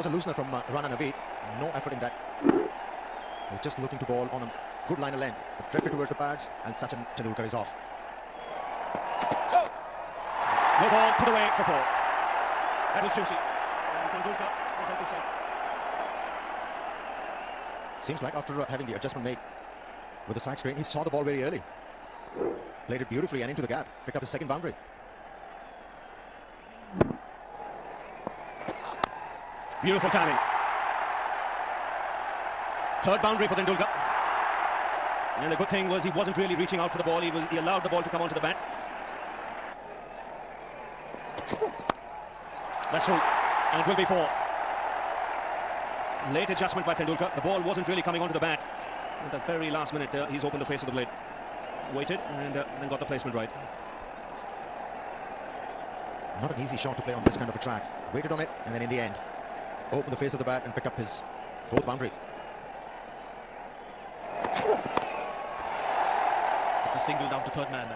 was a loosener from Rana Naveed. No effort in that. He's just looking to ball on a good line of length. But drifted towards the pads, and Sachin Tendulkar is off. No ball put away for 4. That was juicy. And Tendulkar has helped himself. Seems like after having the adjustment made with the side screen, he saw the ball very early. Played it beautifully and into the gap. Pick up his second boundary. Beautiful timing. Third boundary for Tendulkar. And the good thing was he wasn't really reaching out for the ball. He allowed the ball to come onto the bat. That's through. And it will be 4. Late adjustment by Tendulkar. The ball wasn't really coming onto the bat. At the very last minute, he's opened the face of the blade. Waited and then got the placement right. Not an easy shot to play on this kind of a track. Waited on it, and then in the end, open the face of the bat and pick up his 4th boundary. It's a single down to third man.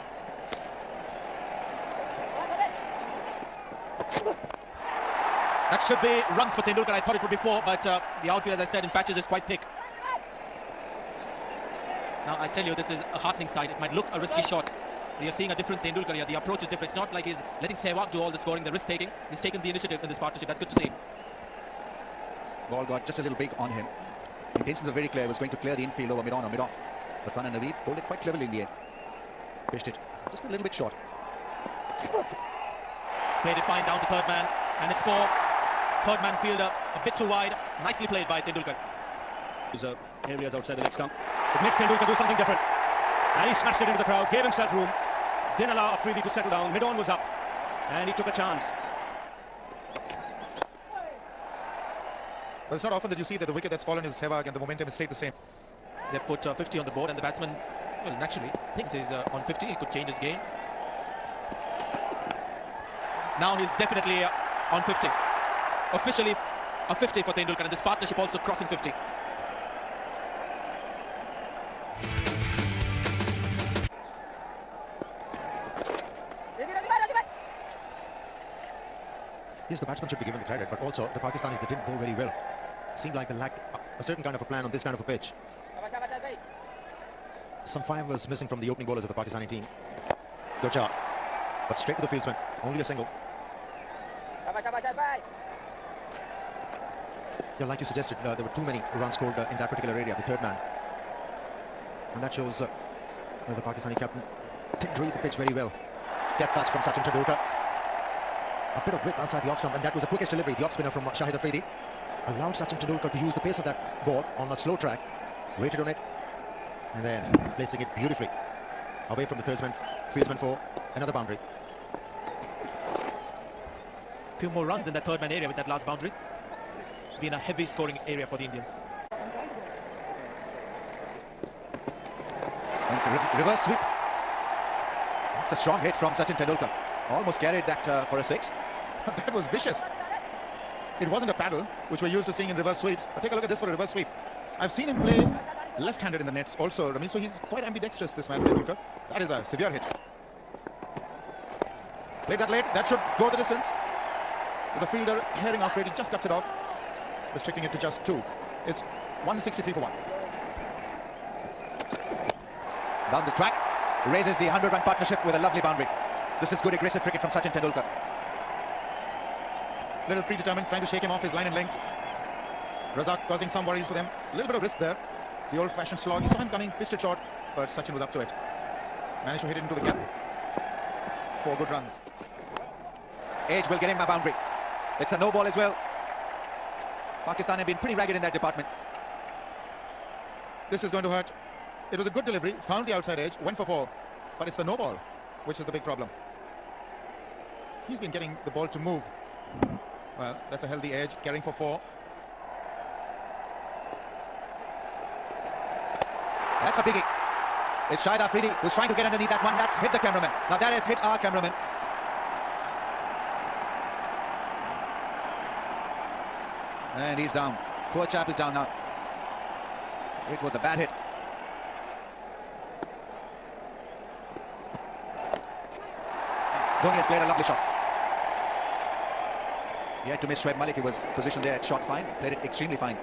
That should be runs for Tendulkar. I thought it would be 4, but the outfield, as I said, in patches is quite thick. Now, I tell you, this is a heartening sight. It might look a risky shot. You're seeing a different Tendulkar here. The approach is different. It's not like he's letting Sehwag do all the scoring, the risk-taking. He's taken the initiative in this partnership. That's good to see. Ball got just a little big on him. Intentions are very clear. He was going to clear the infield over mid-on or mid-off. But Rana Naveed bowled it quite cleverly in the end. Pitched it just a little bit short. It's played it fine down to third man. And it's 4. Third man fielder a bit too wide. Nicely played by Tendulkar. There's areas outside the leg stump. It makes Tendulkar do something different. And he smashed it into the crowd, gave himself room. Didn't allow Afridi to settle down. Mid-on was up. And he took a chance. Well, it's not often that you see that the wicket that's fallen is Sehwag and the momentum has stayed the same. They put 50 on the board, and the batsman, well, naturally thinks he's on 50. He could change his game. Now he's definitely on 50. Officially a 50 for Tendulkar, and this partnership also crossing 50. Yes, the batsman should be given the credit, but also the Pakistanis, they didn't bowl very well. Seemed like they lacked a certain kind of a plan on this kind of a pitch. Some fire was missing from the opening bowlers of the Pakistani team. Good shot, but straight to the fieldsman. Only a single. Yeah, like you suggested, there were too many runs scored in that particular area, the third man. And that shows the Pakistani captain didn't read the pitch very well. Deft touch from Sachin Tendulkar. A bit of width outside the off stump, and that was the quickest delivery. The off spinner from Shahid Afridi allowed Sachin Tendulkar to use the pace of that ball on a slow track. Waited on it, and then placing it beautifully away from the fieldsman for another boundary. A few more runs in that third man area with that last boundary. It's been a heavy scoring area for the Indians. And it's a reverse sweep. It's a strong hit from Sachin Tendulkar. Almost carried that for a 6. That was vicious. It wasn't a paddle, which we're used to seeing in reverse sweeps. But take a look at this for a reverse sweep. I've seen him play left-handed in the nets also. I mean, so he's quite ambidextrous, this man, Tendulkar. That is a severe hit. Played that late. That should go the distance. There's a fielder hearing off rate. He just cuts it off, restricting it to just 2. It's 163 for 1. Down the track. Raises the 100-run partnership with a lovely boundary. This is good aggressive cricket from Sachin Tendulkar. Little predetermined, trying to shake him off his line and length. Razak causing some worries for them. A little bit of risk there. The old-fashioned slog. You saw him coming, pitched it short, but Sachin was up to it. Managed to hit it into the gap. 4 good runs. Edge will get him a boundary. It's a no ball as well. Pakistan have been pretty ragged in that department. This is going to hurt. It was a good delivery, found the outside edge, went for 4. But it's the no ball, which is the big problem. He's been getting the ball to move. Well, that's a healthy edge, carrying for 4. That's a biggie. It's Shahid Afridi who's trying to get underneath that one. That's hit the cameraman. Now that has hit our cameraman. And he's down. Poor chap is down now. It was a bad hit. Dhoni has played a lovely shot. He had to miss Shoaib Malik. He was positioned there, shot fine, played it extremely fine.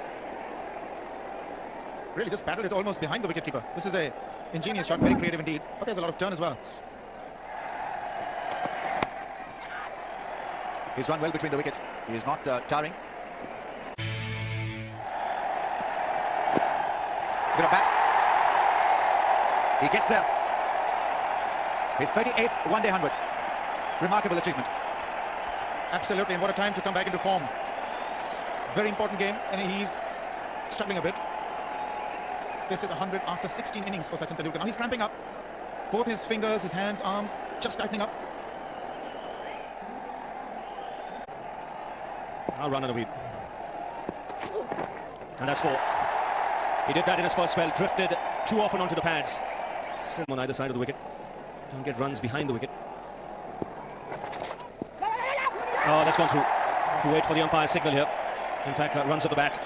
Really just battled it almost behind the wicketkeeper. This is a ingenious shot, very creative indeed, but there's a lot of turn as well. He's run well between the wickets. He is not towering. Bit of bat. He gets there. His 38th one-day 100. Remarkable achievement. Absolutely, and what a time to come back into form. Very important game, and he's struggling a bit. This is 100 after 16 innings for Sachin Tendulkar. Now he's cramping up. Both his fingers, his hands, arms, just tightening up. Now run and a weed. And that's 4. He did that in his first spell, drifted too often onto the pads. Still on either side of the wicket. Don't get runs behind the wicket. Oh, that's gone through. To wait for the umpire's signal here. In fact, runs at the bat.